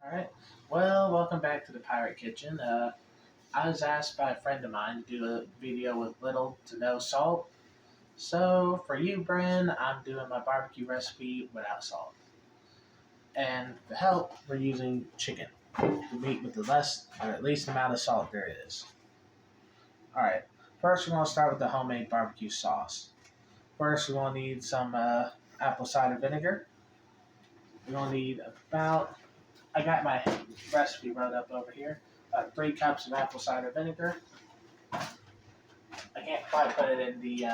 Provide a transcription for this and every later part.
Alright, well, welcome back to the Pirate Kitchen. I was asked by a friend of mine to do a video with little to no salt. So, for you, Bren, I'm doing my barbecue recipe without salt. And to help, we're using chicken, the meat with the less or at least amount of salt there is. Alright, first we're going to start with the homemade barbecue sauce. First, we're going to need some apple cider vinegar. We're going to need about, I got my recipe wrote up over here, 3 cups of apple cider vinegar. I can't quite put it in the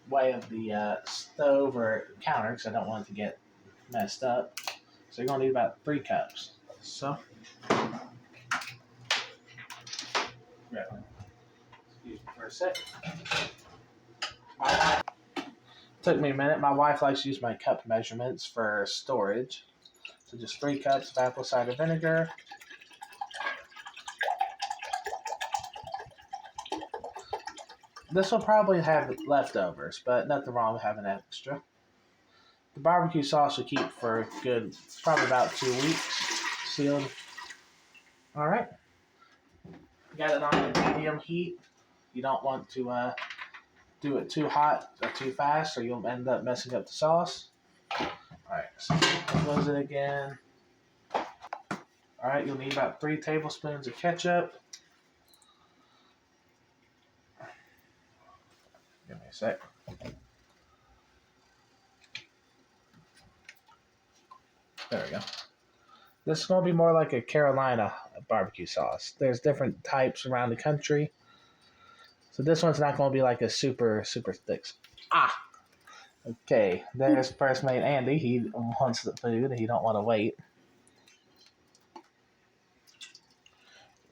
way of the stove or counter because I don't want it to get messed up. So you're going to need about 3 cups. So, yeah. Excuse me for a sec. Took me a minute. My wife likes to use my cup measurements for storage. So just 3 cups of apple cider vinegar. This will probably have leftovers, but nothing wrong with having extra. The barbecue sauce will keep for a good, probably about 2 weeks, sealed. All right. Got it on a medium heat. You don't want to do it too hot or too fast, or you'll end up messing up the sauce. All right, so close it again. All right, you'll need about 3 tablespoons of ketchup. Give me a sec. There we go. This is going to be more like a Carolina barbecue sauce. There's different types around the country. So this one's not going to be like a super thick. Okay, there's first mate Andy. He wants the food. He don't want to wait.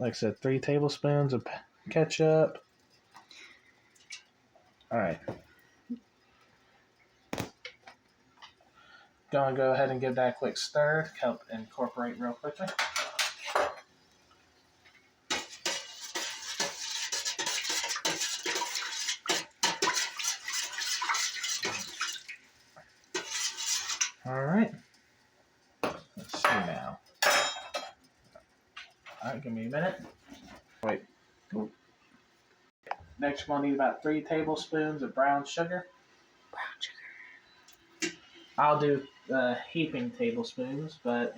Like I said, 3 tablespoons of ketchup. All right. Gonna go ahead and give that a quick stir to help incorporate real quickly. All right. Let's see now. All right, give me a minute. Wait. Cool. Next, we're gonna need about 3 tablespoons of brown sugar. I'll do heaping tablespoons, but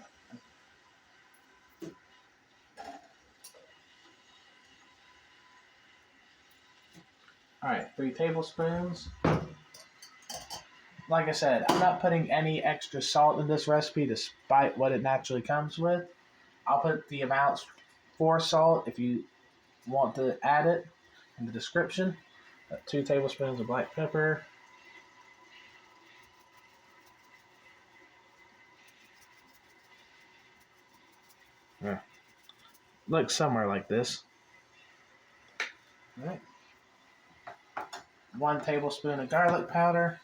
all right, 3 tablespoons. Like I said, I'm not putting any extra salt in this recipe despite what it naturally comes with. I'll put the amounts for salt if you want to add it in the description. 2 tablespoons of black pepper. Yeah. Looks somewhere like this. All right. 1 tablespoon of garlic powder.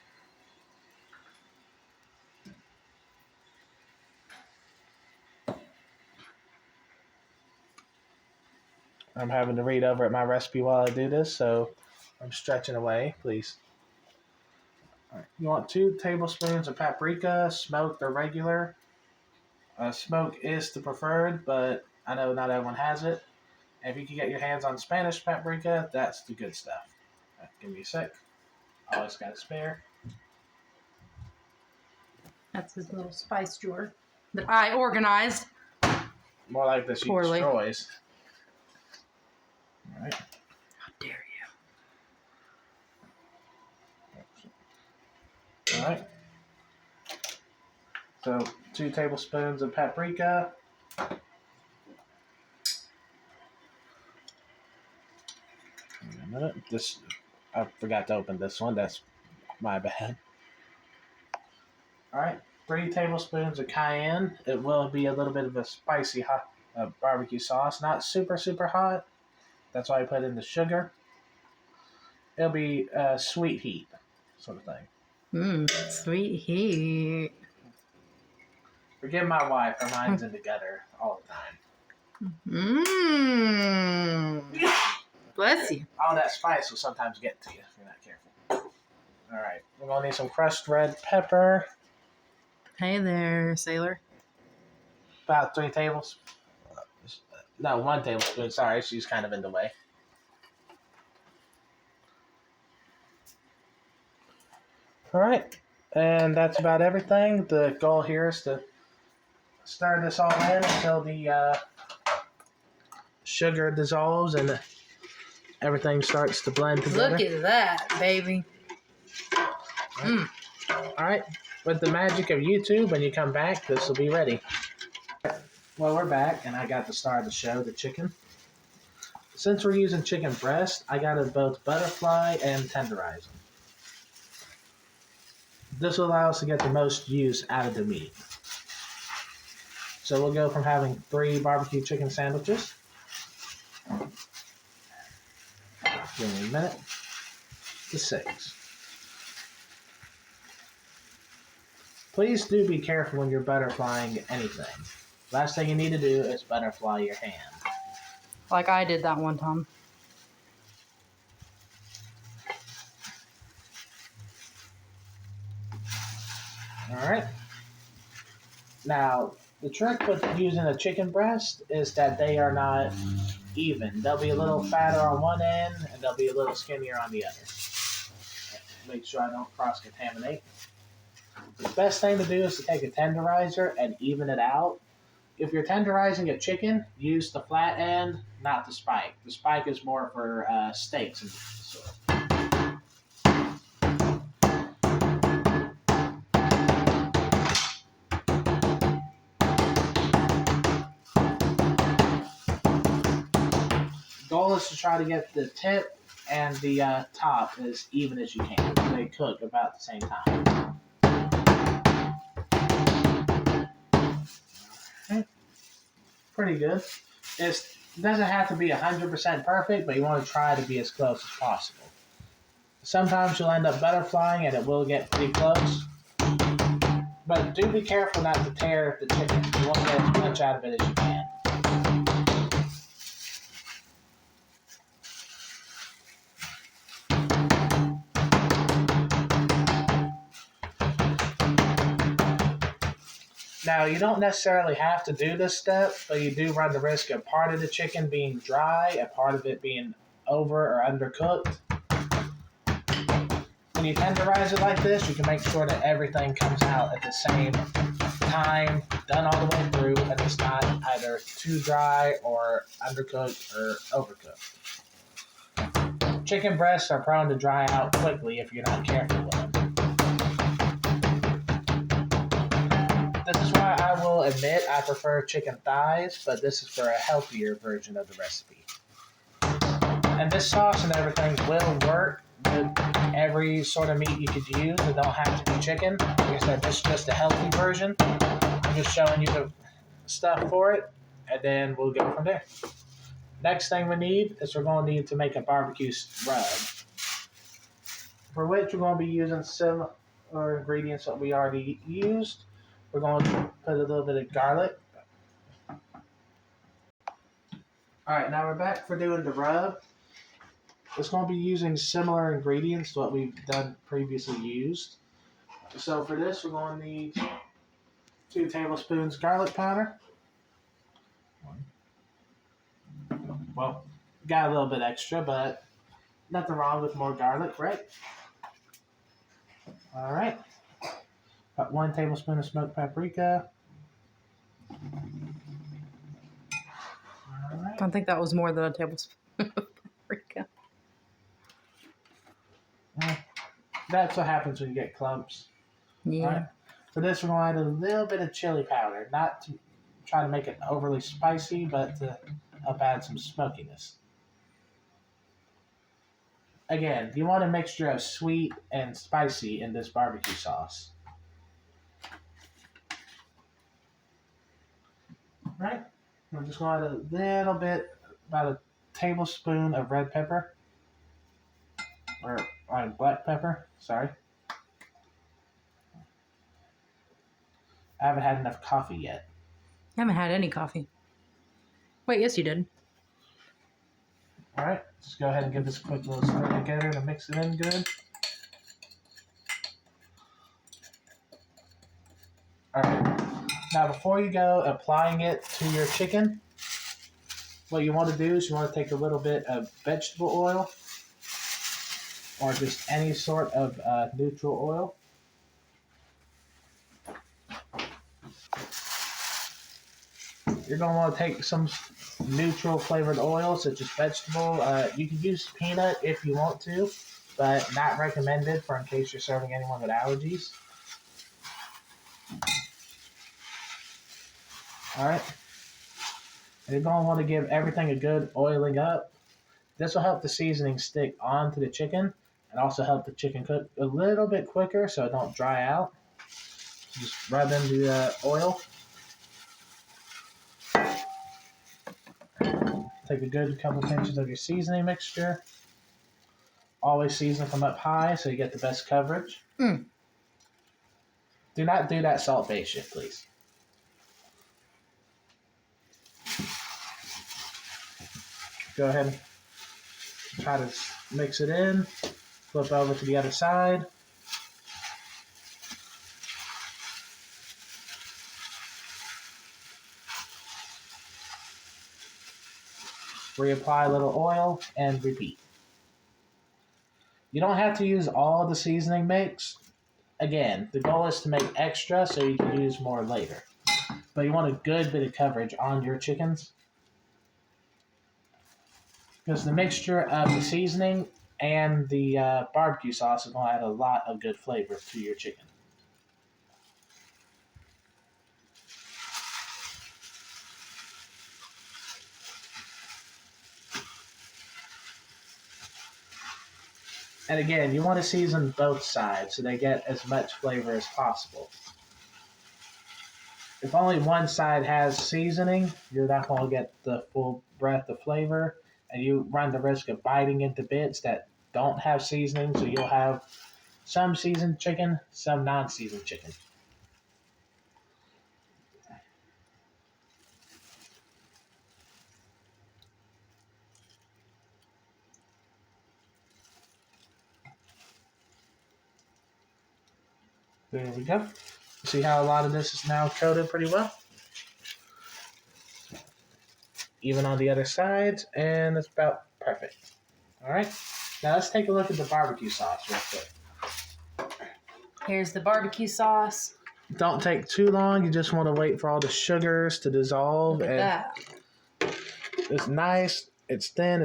I'm having to read over at my recipe while I do this, so I'm stretching away, please. All right. You want 2 tablespoons of paprika, smoked or regular. Smoked is the preferred, but I know not everyone has it. And if you can get your hands on Spanish paprika, that's the good stuff. Right, give me a sec. Always got a spare. That's his little spice drawer that I organized. More like this, she destroys. All right. How dare you? All right. So 2 tablespoons of paprika. Wait a minute. I forgot to open this one. That's my bad. All right. 3 tablespoons of cayenne. It will be a little bit of a spicy hot barbecue sauce. Not super hot. That's why I put in the sugar. It'll be sweet heat sort of thing. Sweet heat. Forgive my wife. Her mind's in the gutter all the time. Bless you. All that spice will sometimes get to you if you're not careful. All right. We're going to need some crushed red pepper. Hey there, sailor. about 3 tablespoons. No, 1 tablespoon. Sorry, she's kind of in the way. All right, and that's about everything. The goal here is to stir this all in until the sugar dissolves and everything starts to blend together. Look at that, baby. All right, with the magic of YouTube, when you come back, this will be ready. Well, we're back, and I got the star of the show, the chicken. Since we're using chicken breast, I got to both butterfly and tenderize them. This will allow us to get the most use out of the meat. So we'll go from having 3 barbecue chicken sandwiches. Give me a minute. To 6. Please do be careful when you're butterflying anything. Last thing you need to do is butterfly your hand. Like I did that one time. Alright. Now, the trick with using a chicken breast is that they are not even. They'll be a little fatter on one end, and they'll be a little skinnier on the other. Make sure I don't cross-contaminate. The best thing to do is to take a tenderizer and even it out. If you're tenderizing a chicken, use the flat end, not the spike. The spike is more for steaks and sort of. Goal is to try to get the tip and the top as even as you can. They cook about the same time. Pretty good. It doesn't have to be 100% perfect, but you want to try to be as close as possible. Sometimes you'll end up butterflying and it will get pretty close. But do be careful not to tear the chicken. You want to get as much out of it as you can. Now, you don't necessarily have to do this step, but you do run the risk of part of the chicken being dry and part of it being over or undercooked. When you tenderize it like this, you can make sure that everything comes out at the same time, done all the way through, and it's not either too dry or undercooked or overcooked. Chicken breasts are prone to dry out quickly if you're not careful with them. This is why I will admit I prefer chicken thighs, but this is for a healthier version of the recipe. And this sauce and everything will work with every sort of meat you could use. It don't have to be chicken. Like I said, this is just a healthy version. I'm just showing you the stuff for it, and then we'll go from there. Next thing we need is we're going to need to make a barbecue rub, for which we're going to be using similar ingredients that we already used. We're going to put a little bit of garlic. Alright, now we're back for doing the rub. It's going to be using similar ingredients to what we've done previously used. So for this, we're going to need 2 tablespoons garlic powder. Well, got a little bit extra, but nothing wrong with more garlic, right? Alright. About 1 tablespoon of smoked paprika. All right. I don't think that was more than a tablespoon of paprika. That's what happens when you get clumps. Yeah. All right. For this, we're going to add a little bit of chili powder. Not to try to make it overly spicy, but to help add some smokiness. Again, you want a mixture of sweet and spicy in this barbecue sauce. Right? We're just going to add a little bit, about a tablespoon of red pepper. Or black pepper, sorry. I haven't had enough coffee yet. I haven't had any coffee. Wait, yes you did. Alright, just go ahead and give this a quick little stir together to mix it in good. Alright, Now, before you go applying it to your chicken, what you want to do is you want to take a little bit of vegetable oil or just any sort of neutral oil. You're going to want to take some neutral flavored oil, such as vegetable. You can use peanut if you want to, but not recommended for in case you're serving anyone with allergies. All right. And you're going to want to give everything a good oiling up. This will help the seasoning stick onto the chicken and also help the chicken cook a little bit quicker so it don't dry out. Just rub in the oil. Take a good couple pinches of your seasoning mixture. Always season from up high so you get the best coverage. Do not do that salt base shift, please. Go ahead and try to mix it in. Flip over to the other side. Reapply a little oil and repeat. You don't have to use all the seasoning mix. Again, the goal is to make extra so you can use more later. But you want a good bit of coverage on your chickens. Because the mixture of the seasoning and the barbecue sauce is going to add a lot of good flavor to your chicken. And again, you want to season both sides so they get as much flavor as possible. If only one side has seasoning, you're not going to get the full breadth of flavor, and you run the risk of biting into bits that don't have seasoning, so you'll have some seasoned chicken, some non-seasoned chicken. There we go. See how a lot of this is now coated pretty well? Even on the other sides, and it's about perfect. All right, now let's take a look at the barbecue sauce real quick. Here's the barbecue sauce. Don't take too long. You just want to wait for all the sugars to dissolve. Look at that. It's nice. It's thin.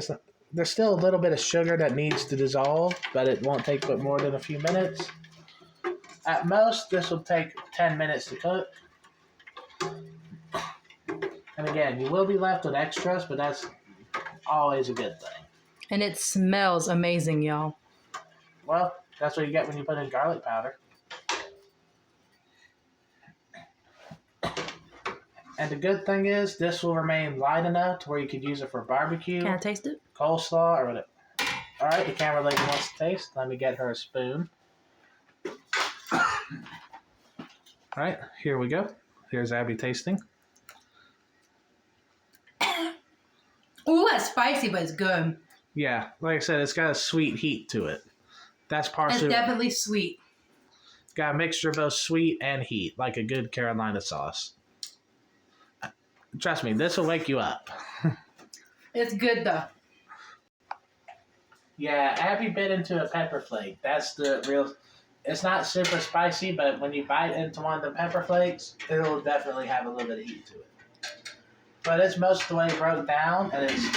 There's still a little bit of sugar that needs to dissolve, but it won't take but more than a few minutes. At most, this will take 10 minutes to cook. And again, you will be left with extras, but that's always a good thing. And it smells amazing, y'all. Well, that's what you get when you put in garlic powder. And the good thing is, this will remain light enough to where you could use it for barbecue. Can I taste it? Coleslaw, or whatever. All right, the camera lady wants to taste. Let me get her a spoon. All right, here we go. Here's Abby tasting. Oh, that's spicy, but it's good. Yeah, like I said, it's got a sweet heat to it. That's partially. It's definitely sweet. It's got a mixture of both sweet and heat, like a good Carolina sauce. Trust me, this will wake you up. It's good, though. Yeah, Abby bit into a pepper flake. That's the real... It's not super spicy, but when you bite into one of the pepper flakes, it'll definitely have a little bit of heat to it. But it's most of the way broke down, and it's